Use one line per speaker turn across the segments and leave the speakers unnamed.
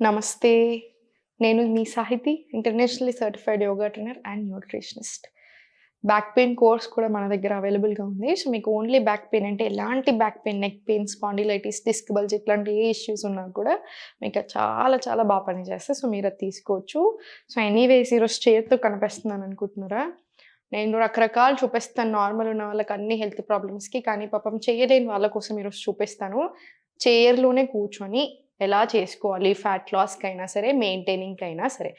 నమస్తే. నేను మీ Sahithi, internationally certified yoga trainer and nutritionist. Back pain course కూడా మన దగ్గర అవైలబుల్‌గా ఉంది. సో, మీకు ఓన్లీ బ్యాక్ పెయిన్ అంటే ఎలాంటి back pain, neck pain, spondylitis, disc bulge ఇట్లాంటి ఏ ఇష్యూస్ ఉన్నా కూడా మీకు అది చాలా చాలా పనిచేస్తాయి. సో, మీరది తీసుకోవచ్చు. సో, ఎనీవేస్ ఈరోజు చైర్‌తో కనిపిస్తున్నాననుకుంటున్నారా? నేను రకరకాలు చూపిస్తాను నార్మల్ ఉన్న వాళ్ళకి అన్ని హెల్త్ ప్రాబ్లమ్స్‌కి. కానీ పాపం చేయలేని వాళ్ళ కోసం ఈరోజు చూపిస్తాను. చైర్‌లోనే కూర్చొని ఎలా చేసుకోవాలి ఫ్యాట్ లాస్‌కైనా సరే, మెయింటైనింగ్‌కైనా సరే.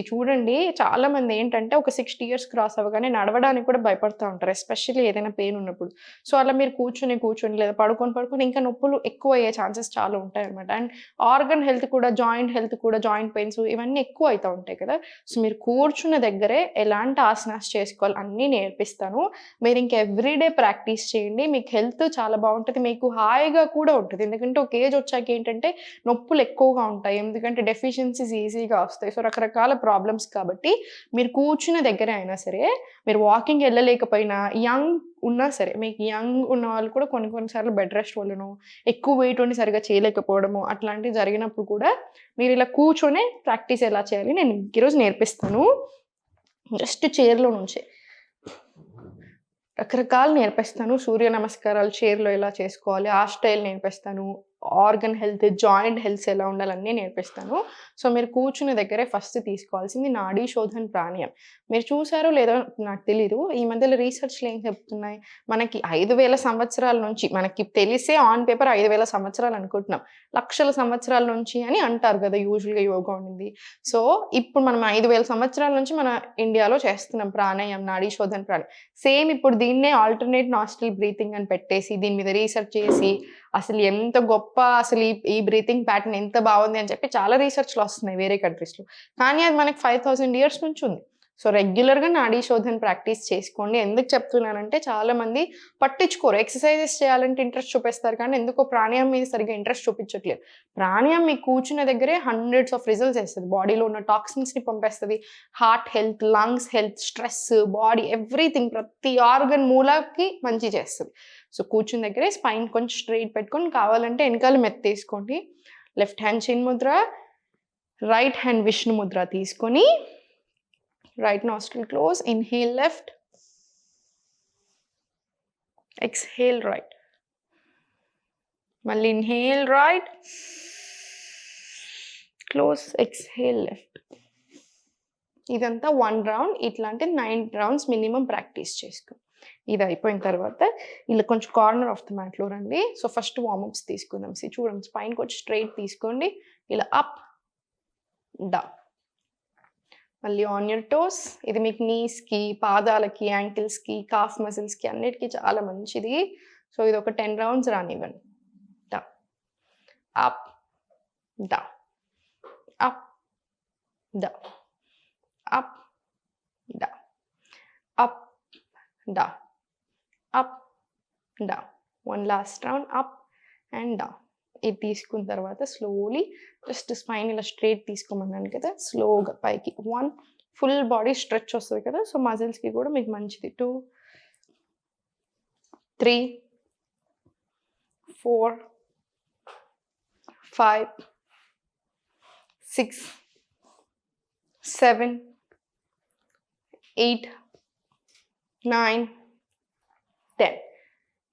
చూడండి చాలామంది ఏంటంటే ఒక 60 ఇయర్స్ క్రాస్ అవ్వగానే నడవడానికి కూడా భయపడతా ఉంటారు. ఎస్పెషల్లీ ఏదైనా పెయిన్ ఉన్నప్పుడు. సో, అలా మీరు కూర్చొని లేదా పడుకొని ఇంకా నొప్పులు ఎక్కువయ్యే ఛాన్సెస్ చాలా ఉంటాయన్నమాట. అండ్ ఆర్గన్ హెల్త్ కూడా, జాయింట్ హెల్త్ కూడా, జాయింట్ పెయిన్స్ ఇవన్నీ ఎక్కువ అయితా ఉంటాయి కదా! సో, మీరు కూర్చున్న దగ్గరే ఎలాంటి ఆసనాస్ చేసుకోవాలి అన్నీ నేర్పిస్తాను. మీరింక ఎవ్రీడే ప్రాక్టీస్ చేయండి. మీకు హెల్త్ చాలా బావుంటది. మీకు హాయిగా కూడా ఉంటది. ఎందుకంటే ఒక ఏజ్ వచ్చాక ఏంటంటే నొప్పులు ఎక్కువగా ఉంటాయి. ఎందుకంటే డెఫిషియన్సీస్ ఈజీగా వస్తాయి. సో, రకరకాల ప్రాబ్లమ్స్ కాబట్టి మీరు కూర్చున్న దగ్గరే అయినా సరే, మీరు వాకింగ్ ఎళ్ళలేకపోయినా, యంగ్ ఉన్నా సరే, మీకు యంగ్ ఉన్నవాళ్ళు కూడా కొన్ని సార్లు బెడ్ రెస్ట్ వల్లనో, ఎక్కువ వెయిట్ ఉండి సరిగ్గా చేయలేకపోవడమో అట్లాంటివి జరిగినప్పుడు కూడా మీరిలా కూర్చొనే ప్రాక్టీస్ ఎలా చేయాలి నేను ఈరోజు నేర్పిస్తాను. జస్ట్ చైర్‌లో నుంచే. రకరకాలు నేర్పిస్తాను. సూర్య నమస్కారాలు చైర్‌లో ఎలా చేసుకోవాలి, ఆ స్టైల్ నేర్పిస్తాను. ఆర్గన్ హెల్త్, జాయింట్ హెల్త్ ఎలా ఉండాలి అన్నీ నేర్పిస్తాను. సో, మీరు కూర్చున్న దగ్గరే ఫస్ట్ తీసుకోవాల్సింది నాడీ శోధన్ ప్రాణాయామం. మీరు చూసారో లేదో నాకు తెలీదు. ఈ మధ్యలో రీసెర్చ్‌లు ఏం చెప్తున్నాయి, మనకి 5000 సంవత్సరాల నుంచి మనకి తెలిసే ఆన్ పేపర్ 5000 సంవత్సరాలు అనుకుంటున్నాం. లక్షల సంవత్సరాల నుంచి అని అంటారు కదా! యూజువల్‌గా యోగా ఉండింది. సో, ఇప్పుడు మనం 5000 సంవత్సరాల నుంచి మన ఇండియాలో చేస్తున్నాం ప్రాణాయామం, నాడీ శోధన్ ప్రాణాయామం. సేమ్ ఇప్పుడు దీన్నే ఆల్టర్‌నేట్ నాస్ట్రిల్ బ్రీతింగ్ అని పెట్టేసి, దీని మీద రీసెర్చ్ చేసి, అసలు ఎంత గొప్ప అసలు ఈ ఈ బ్రీతింగ్ ప్యాటర్న్ ఎంత బావుంది అని చెప్పి చాలా రీసెర్చ్‌లొస్తున్నాయి వేరే కంట్రీస్‌లో. కానీ అది మనకి 5000 ఇయర్స్ నుంచి ఉంది. సో, రెగ్యులర్‌గా నాడీ శోధన ప్రాక్టీస్ చేసుకోండి. ఎందుకు చెప్తున్నానంటే చాలామంది పట్టించుకోరు. ఎక్సర్‌సైజెస్ చేయాలంటే ఇంట్రెస్ట్ చూపిస్తారు కానీ ఎందుకో ప్రాణాయామం మీద సరిగ్గా ఇంట్రెస్ట్ చూపించట్లేదు. ప్రాణాయామం మీకు కూర్చున్న దగ్గరే హండ్రెడ్స్ ఆఫ్ రిజల్ట్స్ ఇస్తది. బాడీలో ఉన్న టాక్సిన్స్‌ని పంపేస్తది. Heart health, lungs health, stress, body everything ప్రతి ఆర్గన్ మూలకి మంచి చేస్తది. సో, కూర్చున్న దగ్గరే స్పైన్ కొంచెం స్ట్రెయిట్ పెట్టుకొని కావాలంటే ఎనకాల మెత్తేసుకోండి. లెఫ్ట్ హ్యాండ్ చిన్ ముద్ర, రైట్ హ్యాండ్ విష్ణు ముద్ర తీసుకొని right nostril close, inhale left, exhale right. మళ్ళీ inhale right, close, exhale left. ఇదంతా 1 రౌండ్. ఇట్లాంటి 9 రౌండ్స్ మినిమమ్ ప్రాక్టీస్ చేసుకో. ఇది అయిపోయిన తర్వాత ఇలా కొంచెం కార్నర్ ఆఫ్ ద మ్యాట్‌లో రండి. సో, ఫస్ట్ వార్మప్స్ తీసుకుందాం. చూడండి స్పైన్ కొంచెం స్ట్రెయిట్ తీసుకోండి. ఇలా అప్, డౌన్. మళ్ళీ ఆన్ యువర్ టోస్. ఇది మీకు నీస్‌కి, పాదాలకి, యాంకిల్స్‌కి, కాఫ్ మజిల్స్‌కి అన్నిటికి చాలా మంచిది. సో, ఇదొక 10 రౌండ్స్ రానివ్వండి. Down, up, down, up, down, up, down, up, down, up, down. One last round up and down. ఇది తీసుకున్న తర్వాత స్లోలీ జస్ట్ స్పైన్ ఇలా స్ట్రెయిట్ తీసుకోమన్నాను కదా! స్లోగా పైకి 1 ఫుల్ బాడీ స్ట్రెచ్ వస్తది కదా! సో, మజిల్స్‌కి కూడా మీకు మంచిది. 2, 3, 4, 5, 6, 7, 8, 9, 10.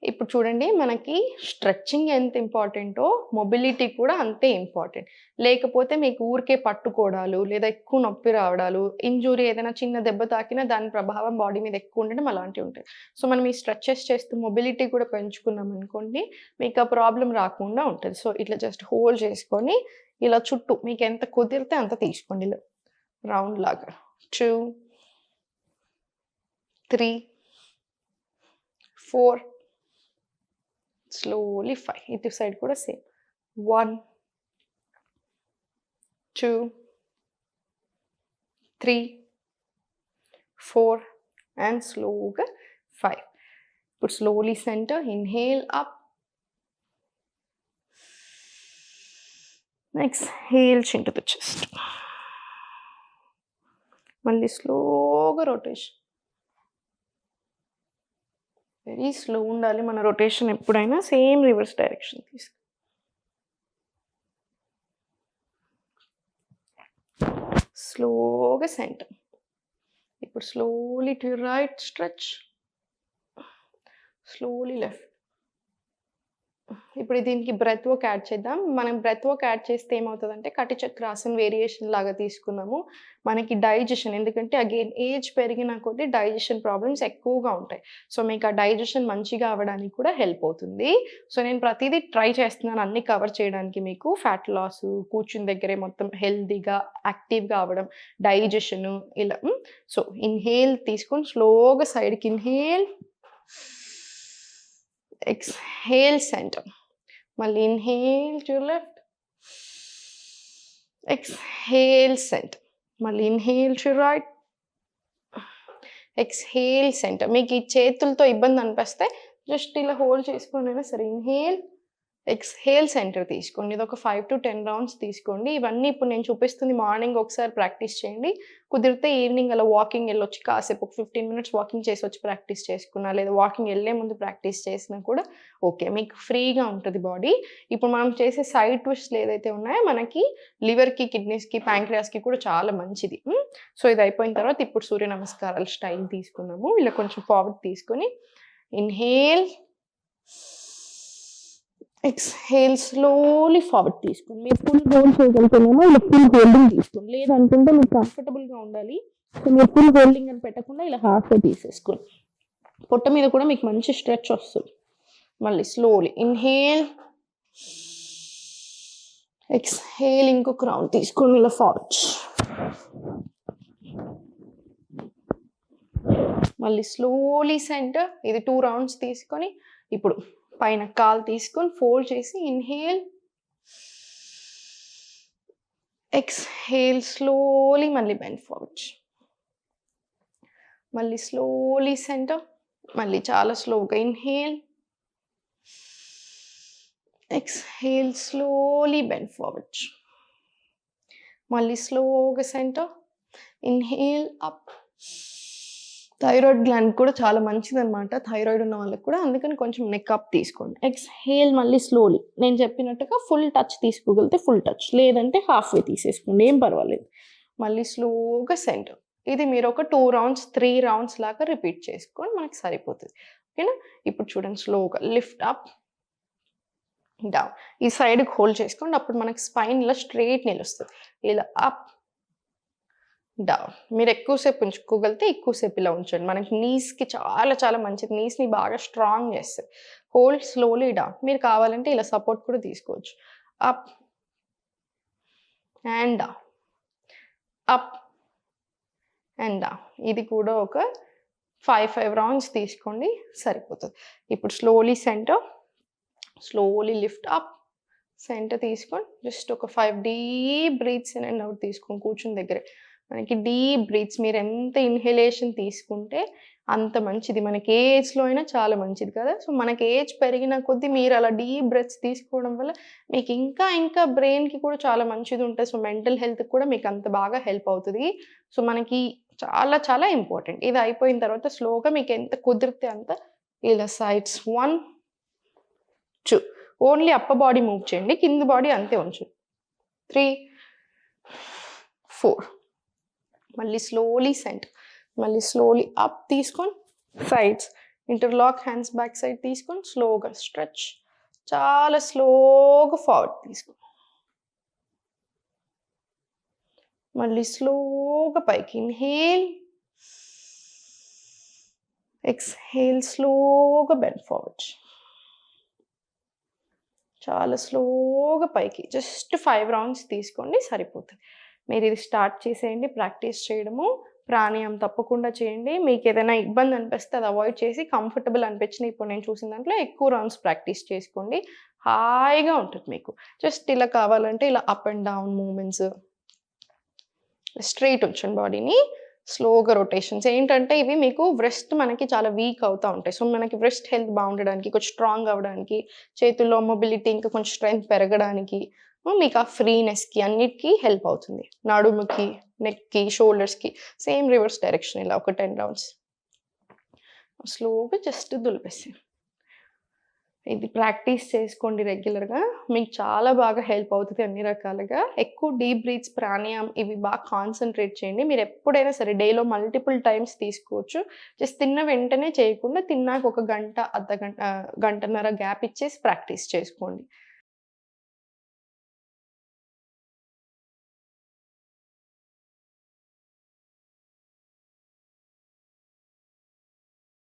ఇప్పుడు చూడండి మనకి స్ట్రెచింగ్ ఎంత ఇంపార్టెంటో మొబిలిటీ కూడా అంతే ఇంపార్టెంట్. లేకపోతే మీకు ఊరికే పట్టుకోవడాలు, లేదా ఎక్కువ నొప్పి రావడాలు, ఇంజ్యూరీ ఏదైనా చిన్న దెబ్బ తాకినా దాని ప్రభావం బాడీ మీద ఎక్కువ ఉండడం అలాంటివి ఉంటాయి. సో, మనం ఈ స్ట్రెచెస్ చేస్తూ మొబిలిటీ కూడా పెంచుకున్నామనుకోండి, మీకు ఆ ప్రాబ్లమ్ రాకుండా ఉంటది. సో, ఇట్లా జస్ట్ హోల్డ్ చేసుకొని ఇలా చుట్టూ మీకెంత కుదిరితే అంత తీసుకోండి ఇలా రౌండ్ లాగా. 2, 3, 4, slowly 5. ఇటు సైడ్ కూడా సేమ్. 1, 2, 3, 4 అండ్ స్లోగా 5. ఇప్పుడు slowly centre, inhale up, exhale chin to the chest. మళ్ళీ స్లోగా రొటేషన్. వెరీ స్లో ఉండాలి మన రొటేషన్ ఎప్పుడైనా. సేమ్ రివర్స్ డైరెక్షన్ తీసుకో. స్లోగా సెంటర్. ఇప్పుడు slowly to right stretch, slowly left. ఇప్పుడు దీనికి బ్రెత్ వర్క్ యాడ్ చేద్దాం. మనం బ్రెత్ వర్క్ యాడ్ చేస్తే ఏమవుతదంటే కటి చక్రాసన్ వేరియేషన్ లాగా తీసుకున్నాము. మనకి డైజెషన్, ఎందుకంటే అగైన్ ఏజ్ పెరిగిన కొద్దీ డైజెషన్ ప్రాబ్లమ్స్ ఎక్కువగా ఉంటాయి. సో మీకు ఆ డైజెషన్ మంచిగా అవ్వడానికి కూడా హెల్ప్ అవుతుంది. సో నేను ప్రతీదీ ట్రై చేస్తున్నాను అన్నీ కవర్ చేయడానికి మీకు. ఫ్యాట్ లాసు, కూర్చుని దగ్గరే మొత్తం హెల్తీగా, యాక్టివ్‌గా అవ్వడం, డైజెషను ఇలా. సో ఇన్‌హేల్ తీసుకొని స్లోగా సైడ్‌కి ఇన్‌హేల్, ఎక్స్‌హేల్ సెంటర్. మళ్ళీ inhale to left, exhale centre. మళ్ళీ inhale to right, exhale centre. మీకు ఈ చేతులతో ఇబ్బంది అనిపిస్తే జస్ట్ ఇలా హోల్డ్ చేసుకొనైనా సరే ఇన్‌హేల్, ఎక్స్‌హేల్ సెంటర్ తీసుకోండి. ఇదొక 5-10 రౌండ్స్ తీసుకోండి. ఇవన్నీ ఇప్పుడు నేను చూపిస్తుంది మార్నింగ్ ఒకసారి ప్రాక్టీస్ చేయండి. కుదిరితే ఈవినింగ్ అలా వాకింగ్ వెళ్ళొచ్చి కాసేపు ఒక 15 మినిట్స్ వాకింగ్ చేసి వచ్చి ప్రాక్టీస్ చేసుకున్నా, లేదా వాకింగ్ వెళ్ళే ముందు ప్రాక్టీస్ చేసినా కూడా ఓకే. మీకు ఫ్రీగా ఉంటుంది బాడీ. ఇప్పుడు మనం చేసే సైడ్ ట్విస్ట్‌లు ఏదైతే ఉన్నాయో మనకి లివర్‌కి, కిడ్నీస్‌కి, ప్యాంక్రియాస్‌కి కూడా చాలా మంచిది. సో ఇది అయిపోయిన తర్వాత ఇప్పుడు సూర్య నమస్కారాలు స్టైల్ తీసుకుందాము. ఇలా కొంచెం ఫార్వర్డ్ తీసుకొని ఇన్‌హేల్, ఎక్స్‌హేల్ స్లోలీ ఫార్వర్డ్ తీసుకోండి. మీరు ఫుల్ హోల్డ్ చేయగలుగుతానేమో ఇలా ఫుల్ హోల్డింగ్ తీసుకోండి. లేదనుకుంటే మీకు కంఫర్టబుల్గా ఉండాలి. సో మీరు ఫుల్ హోల్డింగ్ అని పెట్టకుండా ఇలా హాఫ్గా తీసేసుకోండి. పొట్ట మీద కూడా మీకు మంచి స్ట్రెచ్ వస్తుంది. మళ్ళీ స్లోలీ ఇన్‌హేల్, ఎక్స్‌హేల్ ఇంకొక రౌండ్ తీసుకోండి ఇలా ఫార్వర్డ్. మళ్ళీ స్లోలీ సెంటర్. ఇది 2 రౌండ్స్ తీసుకొని ఇప్పుడు పైన కాలు తీసుకొని ఫోల్డ్ చేసి ఇన్‌హేల్, ఎక్స్‌హేల్ స్లోలీ మళ్ళీ బెండ్ ఫార్వర్డ్. మళ్ళీ స్లోలీ సెంటర్. మళ్ళీ చాలా స్లోగా inhale, exhale slowly bend forward. మళ్ళీ స్లోగా centre. Inhale up. Thyroid gland కూడా చాలా మంచిదనమాట, థైరాయిడ్ ఉన్న వాళ్ళకి కూడా. అందుకని కొంచెం నెక్ అప్ తీసుకోండి. ఎక్స్‌హేల్ మళ్ళీ స్లోలీ. నేను చెప్పినట్టుగా ఫుల్ టచ్ తీసుకోగలిగితే ఫుల్ టచ్, లేదంటే హాఫ్ వే తీసేసుకోండి, ఏం పర్వాలేదు. మళ్ళీ స్లోగా సెంటర్. ఇది మీరు ఒక 2 రౌండ్స్ 3 రౌండ్స్ లాగా రిపీట్ చేసుకోండి, మనకి సరిపోతుంది. ఓకేనా. ఇప్పుడు చూడండి స్లోగా లిఫ్ట్ అప్, డౌన్. ఈ సైడ్కి హోల్డ్ చేసుకోండి, అప్పుడు మనకి స్పైన్ ఇలా స్ట్రైట్ నిలుస్తుంది. ఇలా అప్, డౌన్. మీరు ఎక్కువసేపు ఉంచుకోగలిగితే ఎక్కువసేపు ఇలా ఉంచండి. మనకి నీస్‌కి చాలా చాలా మంచిది. నీస్‌ని బాగా స్ట్రాంగ్ చేస్తుంది. Hold slowly down. మీరు కావాలంటే ఇలా సపోర్ట్ కూడా తీసుకోవచ్చు. Up and down, up and down. ఇది కూడా ఒక 5 రౌండ్స్ తీసుకోండి, సరిపోతుంది. ఇప్పుడు slowly centre, slowly lift up, centre తీసుకొని జస్ట్ ఒక 5 deep breaths in and out తీసుకొని కూర్చుని దగ్గరే. మనకి డీప్ బ్రీత్స్, మీరు ఎంత ఇన్హలేషన్ తీసుకుంటే అంత మంచిది. మనకి ఏ ఏజ్లో అయినా చాలా మంచిది కదా. సో మనకి ఏజ్ పెరిగిన కొద్దీ మీరు అలా డీప్ బ్రెత్స్ తీసుకోవడం వల్ల మీకు ఇంకా ఇంకా బ్రెయిన్కి కూడా చాలా మంచిది ఉంటుంది. సో మెంటల్ హెల్త్కి కూడా మీకు అంత బాగా హెల్ప్ అవుతుంది. సో మనకి చాలా చాలా ఇంపార్టెంట్. ఇది అయిపోయిన తర్వాత స్లోగా మీకు ఎంత కుదిరితే అంత ఇలా sides 1, 2 only upper body move చేయండి, కింద బాడీ అంతే ఉంచండి. 3, 4. మళ్ళీ స్లోలీ సెంటర్. మళ్ళీ స్లోలీ అప్ తీసుకొని sides interlock hands back side తీసుకొని స్లోగా స్ట్రెచ్, చాలా స్లోగా ఫార్వర్డ్ తీసుకో. మళ్ళీ స్లోగా పైకి ఇన్హేల్, ఎక్స్హేల్ స్లోగా బెండ్ ఫార్వర్డ్. చాలా స్లోగా పైకి. జస్ట్ 5 రౌండ్స్ తీసుకోండి, సరిపోతుంది. మీరు ఇది స్టార్ట్ చేసేయండి ప్రాక్టీస్ చేయడము. ప్రాణాయామం తప్పకుండా చేయండి. మీకు ఏదైనా ఇబ్బంది అనిపిస్తే అది అవాయిడ్ చేసి కంఫర్టబుల్ అనిపించిన ఇప్పుడు నేను చూసిన దాంట్లో ఎక్కువ రౌండ్స్ ప్రాక్టీస్ చేసుకోండి. హాయిగా ఉంటుంది మీకు. జస్ట్ ఇలా కావాలంటే ఇలా up and down moments, straight ఉంచండి బాడీని. స్లోగా రొటేషన్స్. ఏంటంటే ఇవి మీకు వ్రిస్ట్ మనకి చాలా వీక్ అవుతూ ఉంటాయి. సో మనకి వ్రిస్ట్ హెల్త్ బాగుండడానికి, కొంచెం స్ట్రాంగ్ అవ్వడానికి, చేతుల్లో మొబిలిటీ ఇంకా కొంచెం స్ట్రెంగ్త్ పెరగడానికి, మీకు ఆ ఫ్రీనెస్కి అన్నిటికీ హెల్ప్ అవుతుంది. నడుముకి, నెక్కి, షోల్డర్స్కి సేమ్ రివర్స్ డైరెక్షన్. ఇలా ఒక 10 రౌండ్స్ స్లోగా జస్ట్ దులిపేసి ఇది ప్రాక్టీస్ చేసుకోండి రెగ్యులర్‌గా. మీకు చాలా బాగా హెల్ప్ అవుతది అన్ని రకాలుగా. ఎక్కువ డీప్ బ్రీత్స్, ప్రాణాయామం ఇవి బాగా కాన్సంట్రేట్ చేయండి. మీరెప్పుడైనా సరే డేలో మల్టిపుల్ టైమ్స్ తీసుకోవచ్చు. జస్ట్ తిన్న వెంటనే చేయకుండా తిన్నాక ఒక గంట, గంటన్నర గ్యాప్ ఇచ్చేసి ప్రాక్టీస్ చేసుకోండి.